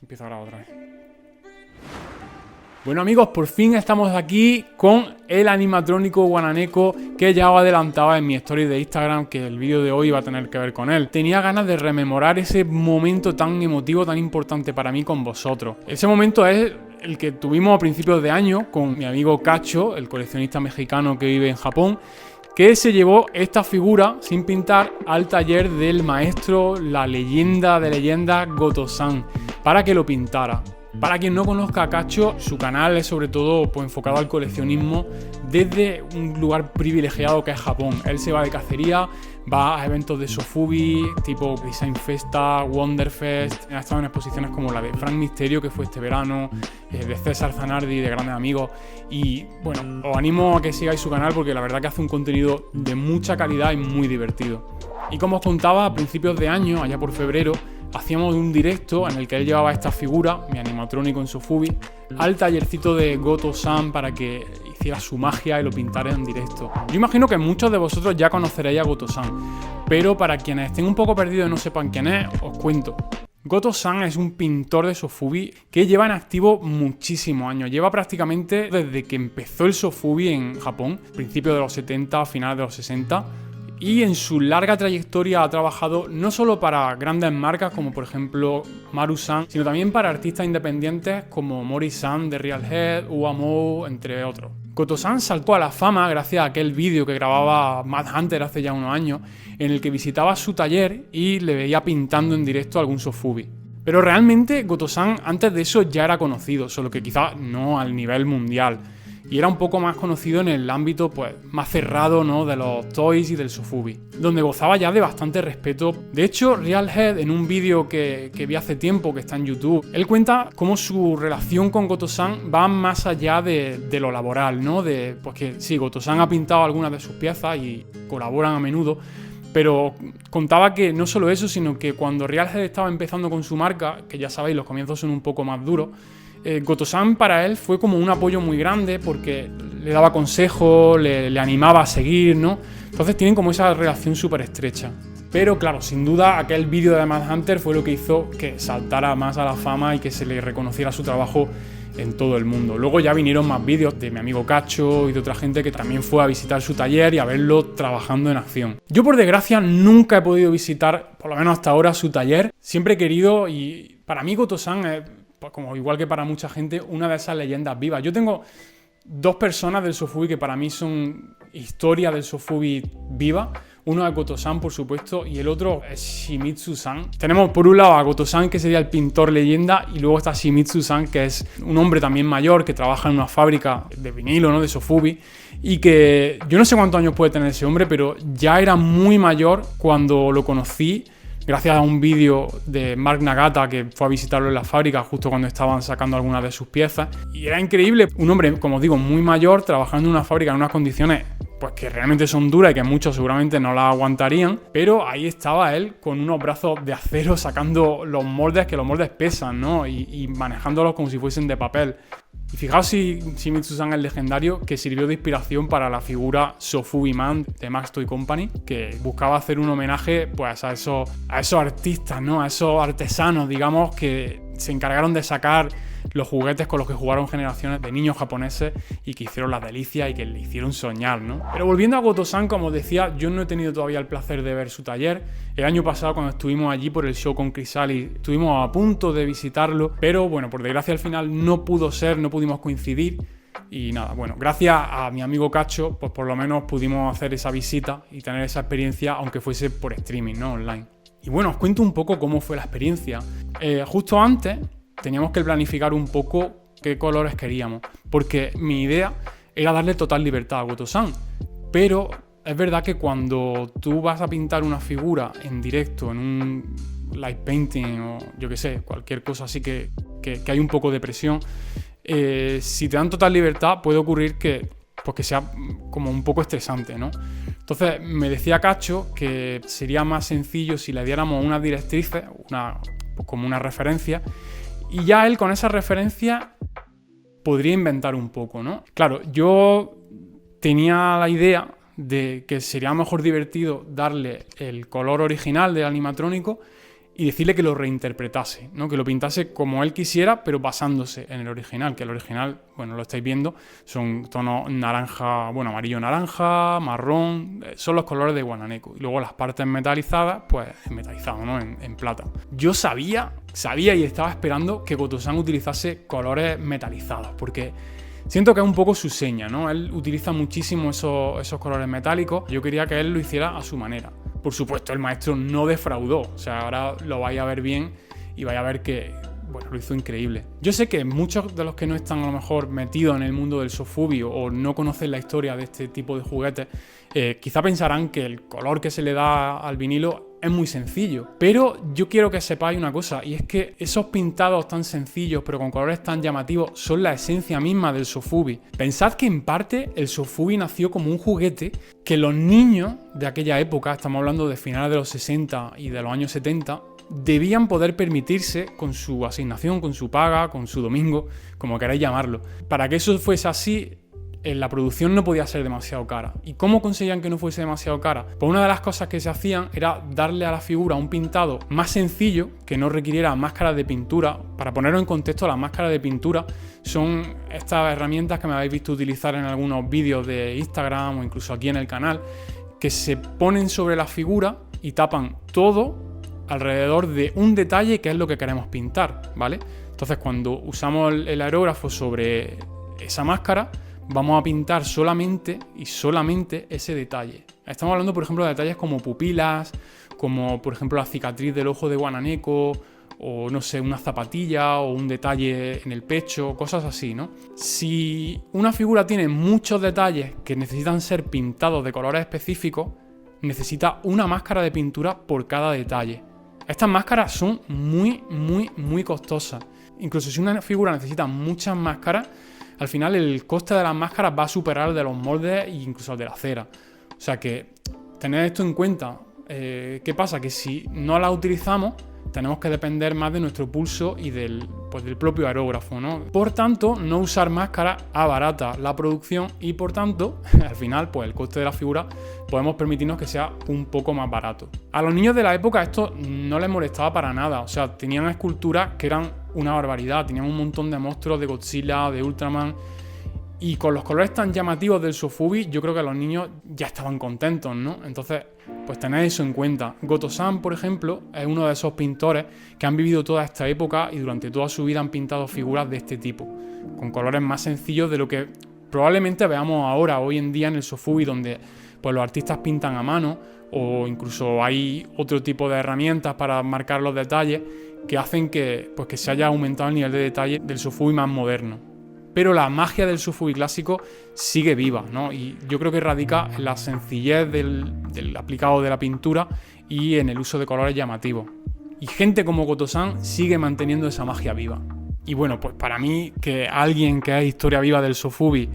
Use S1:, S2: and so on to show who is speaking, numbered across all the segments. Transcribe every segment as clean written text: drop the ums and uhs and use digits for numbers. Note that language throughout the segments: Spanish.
S1: Empiezo a grabar otra vez. Bueno amigos, por fin estamos aquí con el animatrónico Guananeco que ya os adelantaba en mi story de Instagram que el vídeo de hoy iba a tener que ver con él. Tenía ganas de rememorar ese momento tan emotivo, tan importante para mí con vosotros. Ese momento es el que tuvimos a principios de año con mi amigo Cacho, el coleccionista mexicano que vive en Japón, que se llevó esta figura sin pintar al taller del maestro, la leyenda de leyendas Goto-san, para que lo pintara. Para quien no conozca a Cacho, su canal es sobre todo enfocado al coleccionismo desde un lugar privilegiado que es Japón. Él se va de cacería, va a eventos de Sofubi, tipo Design Festa, Wonderfest, ha estado en exposiciones como la de Frank Misterio, que fue este verano, de César Zanardi, de Grandes Amigos, y bueno, os animo a que sigáis su canal porque la verdad que hace un contenido de mucha calidad y muy divertido. Y como os contaba, a principios de año, allá por febrero, hacíamos un directo en el que él llevaba esta figura, mi animatrónico en Sofubi, al tallercito de Goto-san para que hiciera su magia y lo pintara en directo. Yo imagino que muchos de vosotros ya conoceréis a Goto-san, pero para quienes estén un poco perdidos y no sepan quién es, os cuento. Goto-san es un pintor de Sofubi que lleva en activo muchísimos años. Lleva prácticamente desde que empezó el Sofubi en Japón, principios de los 70, finales de los 60. Y en su larga trayectoria ha trabajado no solo para grandes marcas como por ejemplo Maru-san, sino también para artistas independientes como Mori-san de Real Head, Uamou, entre otros. Goto-san saltó a la fama gracias a aquel vídeo que grababa Mad Hunter hace ya unos años, en el que visitaba su taller y le veía pintando en directo algún Sofubi. Pero realmente Goto-san antes de eso ya era conocido, solo que quizás no al nivel mundial. Y era un poco más conocido en el ámbito pues, más cerrado, ¿no?, de los toys y del Sofubi, donde gozaba ya de bastante respeto. De hecho, Real Head, en un vídeo que vi hace tiempo, que está en YouTube, él cuenta cómo su relación con Goto-san va más allá de lo laboral, ¿no? Pues que sí, Goto-san ha pintado algunas de sus piezas y colaboran a menudo, pero contaba que no solo eso, sino que cuando Real Head estaba empezando con su marca, que ya sabéis, los comienzos son un poco más duros, Goto-san para él fue como un apoyo muy grande porque le daba consejos, le animaba a seguir, ¿no? Entonces tienen como esa relación súper estrecha. Pero claro, sin duda aquel vídeo de Mad Hunter fue lo que hizo que saltara más a la fama y que se le reconociera su trabajo en todo el mundo. Luego ya vinieron más vídeos de mi amigo Cacho y de otra gente que también fue a visitar su taller y a verlo trabajando en acción. Yo por desgracia nunca he podido visitar, por lo menos hasta ahora, su taller. Siempre he querido y para mí Goto-san es, como igual que para mucha gente, una de esas leyendas vivas. Yo tengo dos personas del Sofubi que para mí son historia del Sofubi viva. Uno es Goto-san, por supuesto, y el otro es Shimizu-san. Tenemos por un lado a Goto-san, que sería el pintor leyenda, y luego está Shimizu-san, que es un hombre también mayor que trabaja en una fábrica de vinilo, ¿no?, de Sofubi, y que yo no sé cuántos años puede tener ese hombre, pero ya era muy mayor cuando lo conocí, gracias a un vídeo de Mark Nagata que fue a visitarlo en la fábrica justo cuando estaban sacando algunas de sus piezas. Y era increíble, un hombre, como os digo, muy mayor, trabajando en una fábrica en unas condiciones pues que realmente son duras y que muchos seguramente no las aguantarían, pero ahí estaba él con unos brazos de acero sacando los moldes, que los moldes pesan, ¿no? Y manejándolos como si fuesen de papel. Y fijaos si Shimizu-san es legendario, que sirvió de inspiración para la figura Sofubi Man de Max Toy Company, que buscaba hacer un homenaje pues a esos artistas, ¿no?, a esos artesanos, digamos, que se encargaron de sacar los juguetes con los que jugaron generaciones de niños japoneses y que hicieron las delicias y que le hicieron soñar, ¿no? Pero volviendo a Goto-san, como os decía, yo no he tenido todavía el placer de ver su taller. El año pasado, cuando estuvimos allí por el show con Crisali, estuvimos a punto de visitarlo, pero bueno, por desgracia al final no pudo ser, no pudimos coincidir. Y nada, bueno, gracias a mi amigo Cacho, pues por lo menos pudimos hacer esa visita y tener esa experiencia, aunque fuese por streaming, ¿no?, online. Y bueno, os cuento un poco cómo fue la experiencia. Justo antes teníamos que planificar un poco qué colores queríamos, porque mi idea era darle total libertad a Goto-san, pero es verdad que cuando tú vas a pintar una figura en directo, en un light painting o yo qué sé, cualquier cosa así que hay un poco de presión, si te dan total libertad puede ocurrir que sea como un poco estresante, ¿no? Entonces me decía Cacho que sería más sencillo si le diéramos unas directrices, como una referencia, y ya él con esa referencia podría inventar un poco, ¿no? Claro, yo tenía la idea de que sería mejor divertido darle el color original del animatrónico y decirle que lo reinterpretase, ¿no? Que lo pintase como él quisiera, pero basándose en el original, que el original, bueno, lo estáis viendo, son tonos naranja, bueno, amarillo naranja, marrón, son los colores de Guananeco. Y luego las partes metalizadas, pues metalizado, ¿no? En plata. Yo sabía y estaba esperando que Goto-san utilizase colores metalizados, porque siento que es un poco su seña, ¿no? Él utiliza muchísimo esos colores metálicos. Yo quería que él lo hiciera a su manera. Por supuesto, el maestro no defraudó. O sea, ahora lo vais a ver bien y vais a ver que, bueno, lo hizo increíble. Yo sé que muchos de los que no están a lo mejor metidos en el mundo del sofubi o no conocen la historia de este tipo de juguetes, quizá pensarán que el color que se le da al vinilo es muy sencillo, pero yo quiero que sepáis una cosa, y es que esos pintados tan sencillos pero con colores tan llamativos son la esencia misma del sofubi. Pensad que en parte el sofubi nació como un juguete que los niños de aquella época, estamos hablando de finales de los 60 y de los años 70, debían poder permitirse con su asignación, con su paga, con su domingo, como queráis llamarlo. Para que eso fuese así, la producción no podía ser demasiado cara. ¿Y cómo conseguían que no fuese demasiado cara? Pues una de las cosas que se hacían era darle a la figura un pintado más sencillo, que no requiriera máscaras de pintura. Para ponerlo en contexto, las máscaras de pintura son estas herramientas que me habéis visto utilizar en algunos vídeos de Instagram o incluso aquí en el canal, que se ponen sobre la figura y tapan todo alrededor de un detalle que es lo que queremos pintar, ¿vale? Entonces, cuando usamos el aerógrafo sobre esa máscara, vamos a pintar solamente ese detalle. Estamos hablando, por ejemplo, de detalles como pupilas, como, por ejemplo, la cicatriz del ojo de Guananeco, o, no sé, una zapatilla, o un detalle en el pecho, cosas así, ¿no? Si una figura tiene muchos detalles que necesitan ser pintados de colores específicos, necesita una máscara de pintura por cada detalle. Estas máscaras son muy costosas. Incluso si una figura necesita muchas máscaras, al final el coste de las máscaras va a superar el de los moldes e incluso el de la cera. O sea que tened esto en cuenta. ¿Qué pasa? Que si no las utilizamos, tenemos que depender más de nuestro pulso y del propio aerógrafo, ¿no? Por tanto, no usar máscaras abarata la producción y por tanto, al final, pues el coste de la figura podemos permitirnos que sea un poco más barato. A los niños de la época esto no les molestaba para nada. O sea, tenían esculturas que eran una barbaridad. Tenían un montón de monstruos de Godzilla, de Ultraman. Y con los colores tan llamativos del sofubi, yo creo que los niños ya estaban contentos, ¿no? Entonces, pues tened eso en cuenta. Goto-san, por ejemplo, es uno de esos pintores que han vivido toda esta época y durante toda su vida han pintado figuras de este tipo, con colores más sencillos de lo que probablemente veamos ahora, hoy en día en el sofubi, donde pues los artistas pintan a mano o incluso hay otro tipo de herramientas para marcar los detalles que hacen que se haya aumentado el nivel de detalle del sofubi más moderno. Pero la magia del sofubi clásico sigue viva, ¿no? Y yo creo que radica en la sencillez del aplicado de la pintura y en el uso de colores llamativos. Y gente como Goto-san sigue manteniendo esa magia viva. Y bueno, pues para mí que alguien que es historia viva del sofubi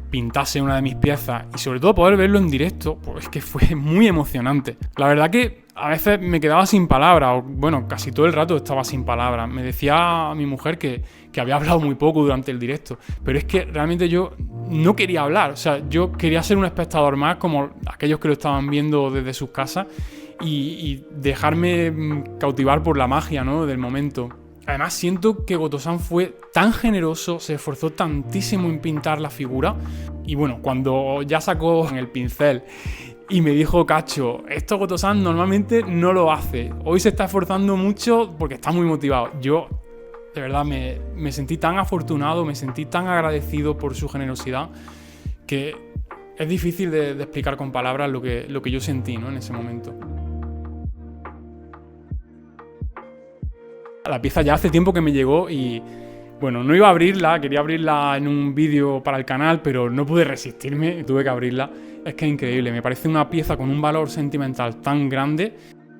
S1: pintase una de mis piezas y sobre todo poder verlo en directo, pues es que fue muy emocionante. La verdad que a veces me quedaba sin palabras, o bueno, casi todo el rato estaba sin palabras. Me decía mi mujer que había hablado muy poco durante el directo, pero es que realmente yo no quería hablar. O sea, yo quería ser un espectador más como aquellos que lo estaban viendo desde sus casas y dejarme cautivar por la magia, ¿no?, del momento. Además, siento que Goto-san fue tan generoso, se esforzó tantísimo en pintar la figura. Y bueno, cuando ya sacó el pincel y me dijo, Cacho, esto Goto-san normalmente no lo hace. Hoy se está esforzando mucho porque está muy motivado. Yo, de verdad, me sentí tan afortunado, me sentí tan agradecido por su generosidad que es difícil de explicar con palabras lo que yo sentí, ¿no?, en ese momento. La pieza ya hace tiempo que me llegó y bueno, no iba a abrirla, quería abrirla en un vídeo para el canal, pero no pude resistirme y tuve que abrirla. Es que es increíble, me parece una pieza con un valor sentimental tan grande.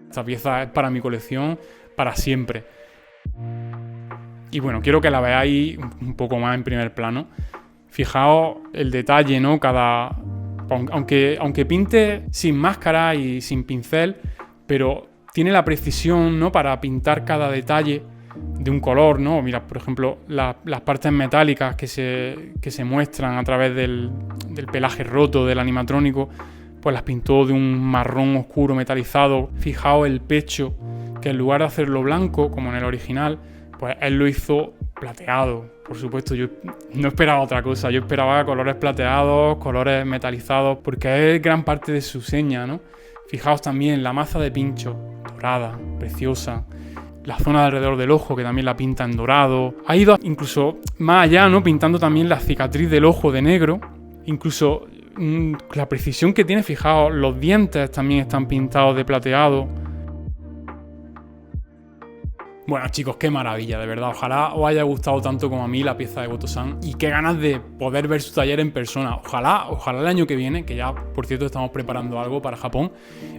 S1: Esta pieza es para mi colección para siempre. Y bueno, quiero que la veáis un poco más en primer plano. Fijaos el detalle, ¿no? Aunque pinte sin máscara y sin pincel, pero tiene la precisión, ¿no?, para pintar cada detalle de un color, ¿no? Mira, por ejemplo, las partes metálicas que se muestran a través del pelaje roto del animatrónico, pues las pintó de un marrón oscuro metalizado. Fijaos el pecho, que en lugar de hacerlo blanco, como en el original, pues él lo hizo plateado. Por supuesto, yo no esperaba otra cosa. Yo esperaba colores plateados, colores metalizados, porque es gran parte de su seña, ¿no? Fijaos también la maza de pincho, dorada, preciosa. La zona de alrededor del ojo, que también la pinta en dorado. Ha ido incluso más allá, ¿no? Pintando también la cicatriz del ojo de negro. Incluso la precisión que tiene, fijaos, los dientes también están pintados de plateado. Bueno, chicos, qué maravilla, de verdad. Ojalá os haya gustado tanto como a mí la pieza de Goto-san. Y qué ganas de poder ver su taller en persona. Ojalá el año que viene, que ya, por cierto, estamos preparando algo para Japón.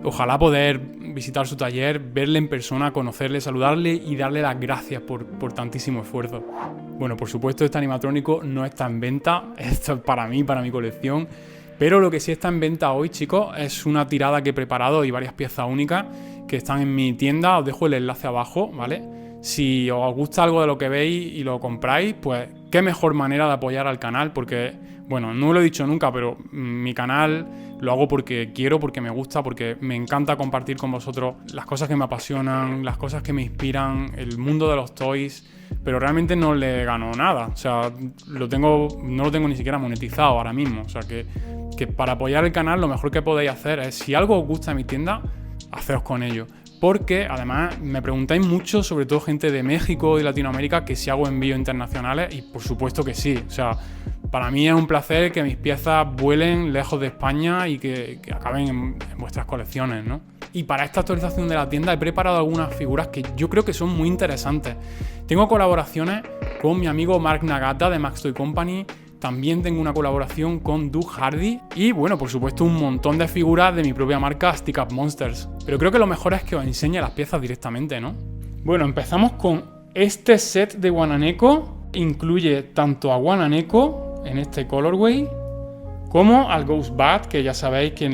S1: Ojalá poder visitar su taller, verle en persona, conocerle, saludarle y darle las gracias por tantísimo esfuerzo. Bueno, por supuesto, este animatrónico no está en venta. Esto es para mí, para mi colección. Pero lo que sí está en venta hoy, chicos, es una tirada que he preparado y varias piezas únicas que están en mi tienda. Os dejo el enlace abajo, ¿vale? Si os gusta algo de lo que veis y lo compráis, pues qué mejor manera de apoyar al canal, porque, bueno, no lo he dicho nunca, pero mi canal lo hago porque quiero, porque me gusta, porque me encanta compartir con vosotros las cosas que me apasionan, las cosas que me inspiran, el mundo de los toys, pero realmente no le gano nada. O sea, no lo tengo ni siquiera monetizado ahora mismo. O sea, que para apoyar el canal lo mejor que podéis hacer es, si algo os gusta de mi tienda, haceos con ello. Porque además me preguntáis mucho, sobre todo gente de México y Latinoamérica, que si hago envíos internacionales, y por supuesto que sí. O sea, para mí es un placer que mis piezas vuelen lejos de España y que acaben en vuestras colecciones, ¿no? Y para esta actualización de la tienda he preparado algunas figuras que yo creo que son muy interesantes. Tengo colaboraciones con mi amigo Mark Nagata de Max Toy Company. También tengo una colaboración con Doug Hardy y, bueno, por supuesto, un montón de figuras de mi propia marca Stick Up Monsters. Pero creo que lo mejor es que os enseñe las piezas directamente, ¿no? Bueno, empezamos con este set de Wananeko. Incluye tanto a Wananeko en este colorway como al Ghost Bat, que ya sabéis que,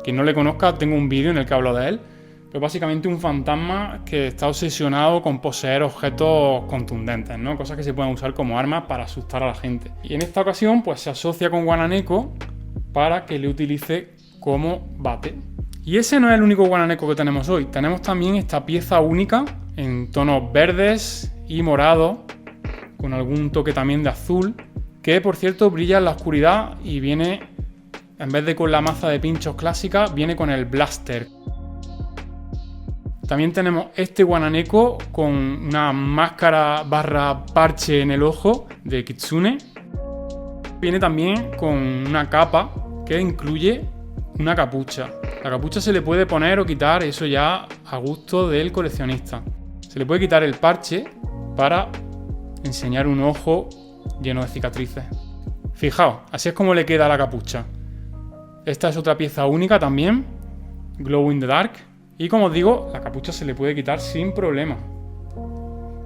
S1: quien no le conozca, tengo un vídeo en el que hablo de él. Pero básicamente un fantasma que está obsesionado con poseer objetos contundentes, ¿no? Cosas que se pueden usar como armas para asustar a la gente. Y en esta ocasión, pues se asocia con Wananeko para que le utilice como bate. Y ese no es el único Wananeko que tenemos hoy. Tenemos también esta pieza única en tonos verdes y morados, con algún toque también de azul, que por cierto brilla en la oscuridad y viene, en vez de con la maza de pinchos clásica, viene con el blaster. También tenemos este Wananeko con una máscara barra parche en el ojo de Kitsune. Viene también con una capa que incluye una capucha. La capucha se le puede poner o quitar, eso ya a gusto del coleccionista. Se le puede quitar el parche para enseñar un ojo lleno de cicatrices. Fijaos, así es como le queda la capucha. Esta es otra pieza única también, Glow in the Dark. Y como os digo, la capucha se le puede quitar sin problema.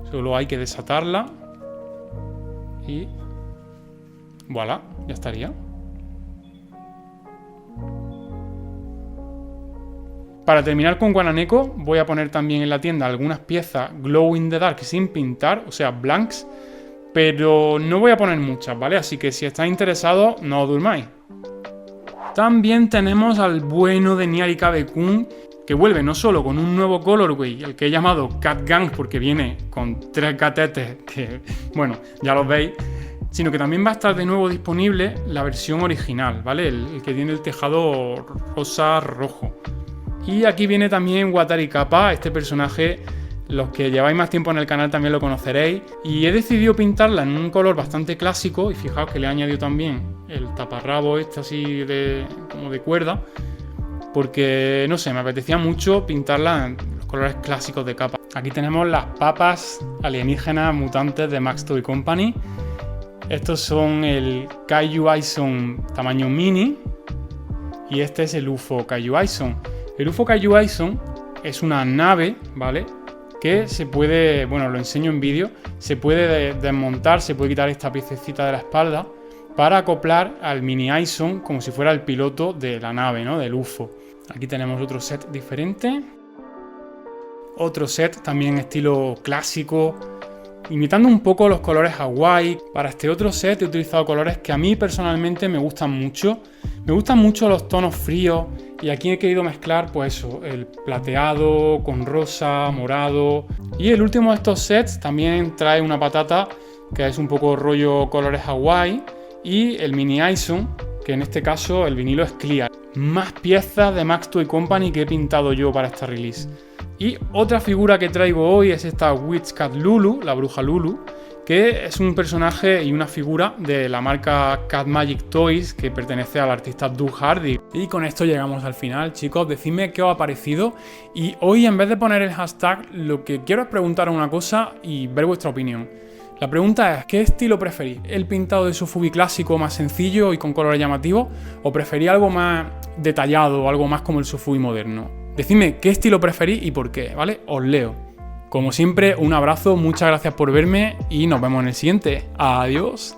S1: Solo hay que desatarla y voilà, ya estaría. Para terminar con Wananeko, voy a poner también en la tienda algunas piezas Glow in the Dark sin pintar, o sea, blanks, pero no voy a poner muchas, ¿vale? Así que si estáis interesados, no os durmáis. También tenemos al bueno de Niari Kabe-kun, que vuelve no solo con un nuevo colorway, el que he llamado Cat Gang porque viene con 3 gatetes, que bueno, ya los veis, sino que también va a estar de nuevo disponible la versión original, ¿vale? El que tiene el tejado rosa-rojo. Y aquí viene también Watari Kappa, este personaje, los que lleváis más tiempo en el canal también lo conoceréis. Y he decidido pintarla en un color bastante clásico, y fijaos que le he añadido también el taparrabo este así como de cuerda, porque, no sé, me apetecía mucho pintarla en los colores clásicos de Kappa. Aquí tenemos las papas alienígenas mutantes de Max Toy Company. Estos son el Kaiju Aison tamaño mini y este es el UFO Kaiju Aison. El UFO Kaiju Aison es una nave, ¿vale? Que se puede, bueno, lo enseño en vídeo, se puede desmontar, se puede quitar esta piececita de la espalda para acoplar al mini Aison como si fuera el piloto de la nave, ¿no? Del UFO. Aquí tenemos otro set diferente. Otro set también estilo clásico, imitando un poco los colores Hawaii. Para este otro set he utilizado colores que a mí personalmente me gustan mucho. Me gustan mucho los tonos fríos y aquí he querido mezclar pues eso, el plateado con rosa, morado. Y el último de estos sets también trae una patata que es un poco rollo colores Hawaii y el mini Ison, que en este caso el vinilo es clear. Más piezas de Max Toy Company que he pintado yo para esta release. Y otra figura que traigo hoy es esta Witch Cat Lulu, la bruja Lulu, que es un personaje y una figura de la marca Cat Magic Toys que pertenece al artista Doug Hardy. Y con esto llegamos al final, chicos. Decidme qué os ha parecido. Y hoy, en vez de poner el hashtag, lo que quiero es preguntaros una cosa y ver vuestra opinión. La pregunta es, ¿qué estilo preferís? ¿El pintado de Sofubi clásico más sencillo y con colores llamativos? ¿O preferís algo más detallado o algo más como el Sofubi moderno? Decidme qué estilo preferís y por qué, ¿vale? Os leo. Como siempre, un abrazo, muchas gracias por verme y nos vemos en el siguiente. Adiós.